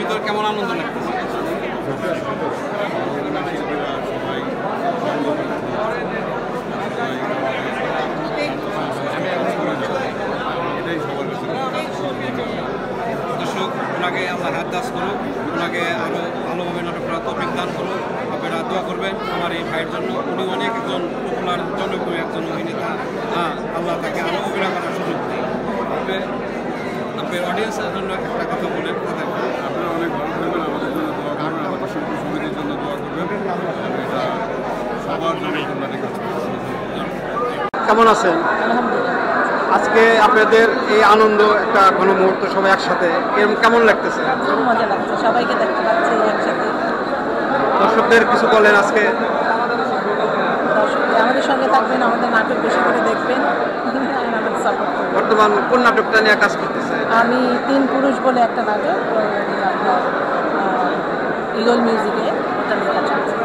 ভিতর কেমন আনন্দ লাগতেছে? দর্শক, ওনাকে আল্লাহ হায়াত করুক, ওনাকে আরও ভালোভাবে নাটক করার তৌফিক দান করুক। আপনারা দোয়া করবেন আমার এই ভাইয়ের জন্য। উনি অনেক একজন পপুলার জনপ্রিয় একজন অভিনেতা। আল্লাহ তাকে আরও অভিনয় করার সুযোগ দেয়। আপনার অডিয়েন্সের জন্য একটা কথা বলেন। আপনারা অনেক ভালো থাকবেন, আমাদের জন্য দোয়া করবেন, আমাদের শিল্পী সমিতির জন্য দোয়া করবেন। এটা সবার জন্য আপনাদের কাছে। কেমন আছেন? আজকে আপনাদের এই আনন্দ একটা কোনো মুহূর্ত সবাই একসাথে কেমন লাগতেছে? খুব মজা লাগছে, সবাইকে দেখতে পাচ্ছি একসাথে। দর্শকদের কিছু বলেন আজকে। দর্শকদের আমাদের সঙ্গে থাকবেন, আমাদের নাটক বেশি করে দেখবেন, আমাদের সাপোর্ট করবেন। বর্তমান কোন নাটকটা নিয়ে কাজ করতেছে? আমি তিন পুরুষ বলে একটা নাটক ইগল মিউজিকে, ওটা নিয়ে কাজ করছি।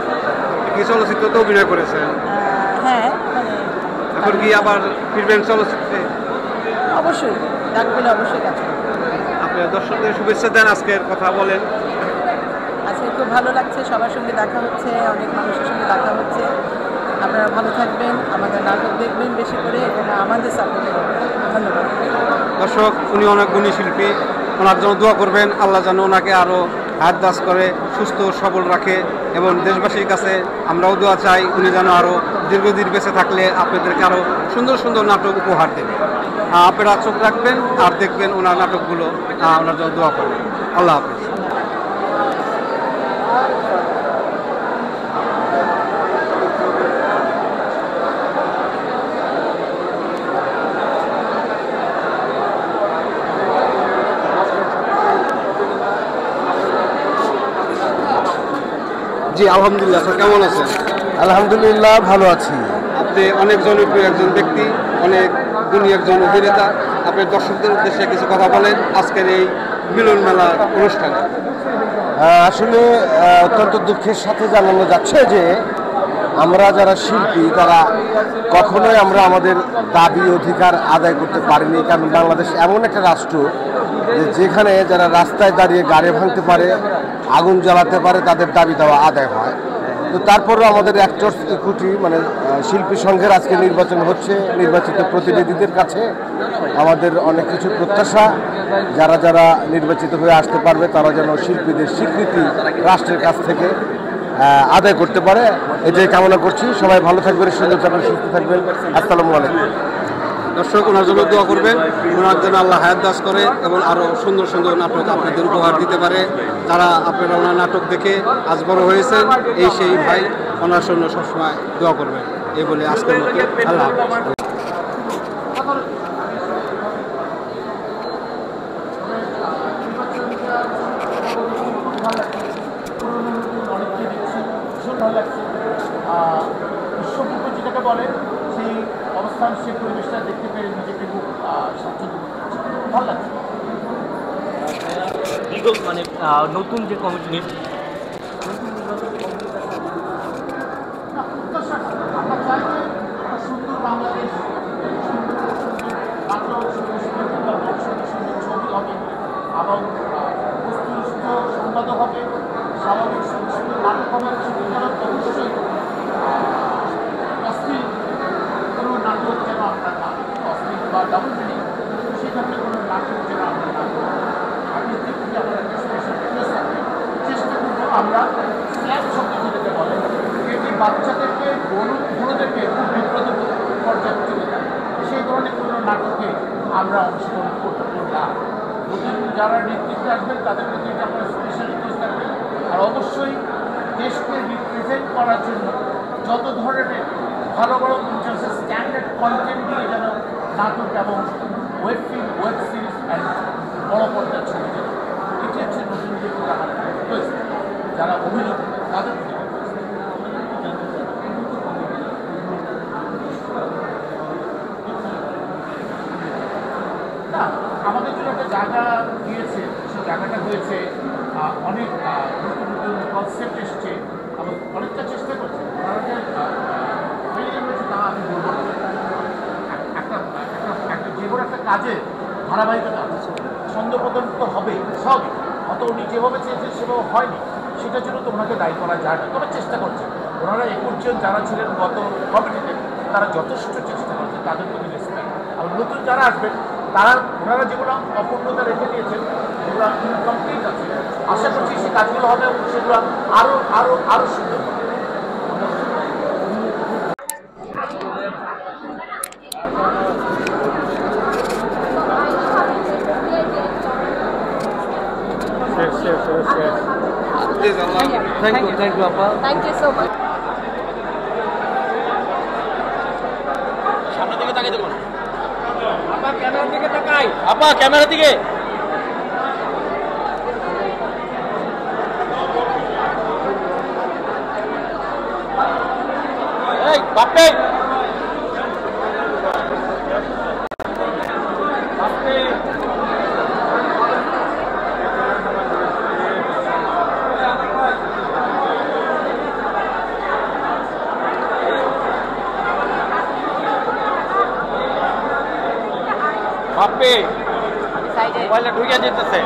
কি চলচ্চিত্রতে অভিনয় করেছেন? হ্যাঁ, মানে এখন কি আবার ফিরবেন চলচ্চিত্রে? অবশ্যই ডাক পেলে অবশ্যই কাজ করব। আপনি দর্শকদের শুভেচ্ছা দেন, আজকের কথা বলেন। আজকে খুব ভালো লাগছে, সবার সঙ্গে দেখা হচ্ছে, অনেক মানুষের সঙ্গে দেখা হচ্ছে। আপনারা ভালো থাকবেন, আমাদের নাটক দেখবেন বেশি করে এবং আমাদের সাপোর্ট করবেন। ধন্যবাদ। দর্শক, উনি অনেক গুণী শিল্পী, ওনার জন্য দোয়া করবেন। আল্লাহ যেন ওনাকে আরও হায়াত করে সুস্থ সবল রাখে এবং দেশবাসীর কাছে আমরাও দোয়া চাই উনি যেন আরও দীর্ঘদিন বেঁচে থাকলে আপনাদেরকে আরও সুন্দর সুন্দর নাটক উপহার দেবে। আপনারা চোখ রাখবেন আর দেখবেন ওনার নাটকগুলো, ওনার জন্য দোয়া করবেন। আল্লাহ হাফেজ। জি আলহামদুলিল্লাহ। স্যার কেমন আছেন? আলহামদুলিল্লাহ ভালো আছি। আপনি অনেক জনপ্রিয় একজন ব্যক্তি, অনেক গুণী একজন অভিনেতা। আপনি দর্শকদের উদ্দেশ্যে কিছু কথা বলেন আজকের এই মিলন মেলার অনুষ্ঠানে। আসলে অত্যন্ত দুঃখের সাথে জানানো যাচ্ছে যে আমরা যারা শিল্পী তারা কখনোই আমরা আমাদের দাবি অধিকার আদায় করতে পারিনি, কারণ বাংলাদেশ এমন একটা রাষ্ট্র যেখানে যারা রাস্তায় দাঁড়িয়ে গাড়ি ভাঙতে পারে, আগুন জ্বালাতে পারে, তাদের দাবি দেওয়া আদায় হয়। তো তারপরেও আমাদের অ্যাক্টর্স ইকুইটি মানে শিল্পী সংঘের আজকে নির্বাচন হচ্ছে, নির্বাচিত প্রতিনিধিদের কাছে আমাদের অনেক কিছু প্রত্যাশা। যারা যারা নির্বাচিত হয়ে আসতে পারবে তারা যেন শিল্পীদের স্বীকৃতি রাষ্ট্রের কাছ থেকে আদায় করতে পারে, এটাই কামনা করছি। সবাই ভালো থাকবেন, সুন্দর থাকবেন, সুস্থ থাকবেন। আসসালামু আলাইকুম। দর্শক, ওনার জন্য দোয়া করবেন, ওনার জন্য আল্লাহ হায়াত দাস করে এবং আরও সুন্দর সুন্দর নাটক আপনাদের উপহার দিতে পারে। যারা আপনারা ওনার নাটক দেখে আজ বড় হয়েছেন, এই সেই ভাই, ওনার জন্য সবসময় দোয়া করবেন। এই বলে আজকের মতো আল্লাহ হাফেজ। বিশ্বব্রত যেটাকে বলে সেই অবস্থান, সেই পরিবেশটা দেখতে পেরে নিজেকে খুব স্বাচ্ছন্দ্য ভালো লাগছে। মানে নতুন যে কমিটি আমরা চাই যে একটা সুন্দর বাংলাদেশ, সুন্দর ছবি হবে এবং বস্তুনিষ্ঠ সংবাদও হবে, স্বাভাবিক সুন্দর নাটক হবে। অবশ্যই অশ্লীল কোনো নাটক যেন আমরা না, অশ্লীল বা ডাবল মিনিং সেই ধরনের কোনো নাটক যেন আমরা না করি। আমি থেকে আমরা চেষ্টা করবো আমরা স্ল্যাব শব্দ যেটাকে বলে, এটি বাচ্চাদেরকে বড়োদেরকে খুব বিব্রত পর্যায়ে চলে যায়। সেই ধরনের কোনো নাটকে আমরা অংশগ্রহণ করতে না। নতুন যারা নেতৃত্বে আসবেন তাদের প্রতি এটা আমরা স্পেশাল রিকোয়েস্ট থাকবে। আর অবশ্যই দেশকে রিপ্রেজেন্ট করার জন্য যত ধরনের ভালো বড় ইন্টারন্যাশনাল স্ট্যান্ডার্ড কন্টেন্ট দিয়ে যেন নাটক এবং web film, web series and বড় পর্দার ছবি যেন, এটি হচ্ছে নতুন যে যারা অভিনেতা তাদের না আমাদের জন্য একটা জায়গা দিয়েছে, সেই জায়গাটা হয়েছে অনেক নতুন নতুন কনসেপ্ট এসছে এবং অনেকটা চেষ্টা করছে। আমি বলবো একটা যে কোনো একটা কাজে ধারাবাহিকতা আছে, ছন্দপতন তো হবে সবই, অত উনি যেভাবে চেয়েছেন সেভাবে হয়নি, সেটার জন্য তো ওনাকে দায়ী করা যায় না, তবে চেষ্টা করছে। ওনারা 21 জন যারা ছিলেন গত কমিটিতে তারা যথেষ্ট চেষ্টা করছে, তাদের প্রতি রেসপেক্ট। আর নতুন যারা আসবেন ওনারা যেগুলো অপূর্ণতা রেখে দিয়েছেন, যেগুলো ইনকমপ্লিট আছে, আশা করছি সে কাজগুলো হবে এবং সেগুলো আরও আরও আরও সুন্দর হবে। থ্যাংক ইউ আপা। Thank you so much. সামনের দিকে তাকিয়ে দেখুন আপা, ক্যামেরার দিকে তাকাই আপা, ক্যামেরার দিকে। এই বাপে বাপে মোবাইলে ঢুকে যেতেছে।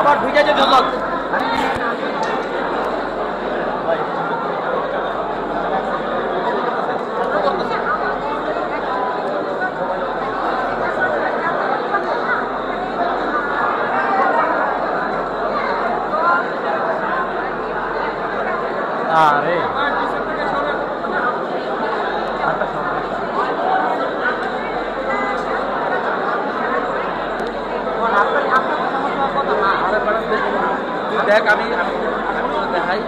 আবার ঢুকে যেতে হলো। আরে দেখ আমি দেখাই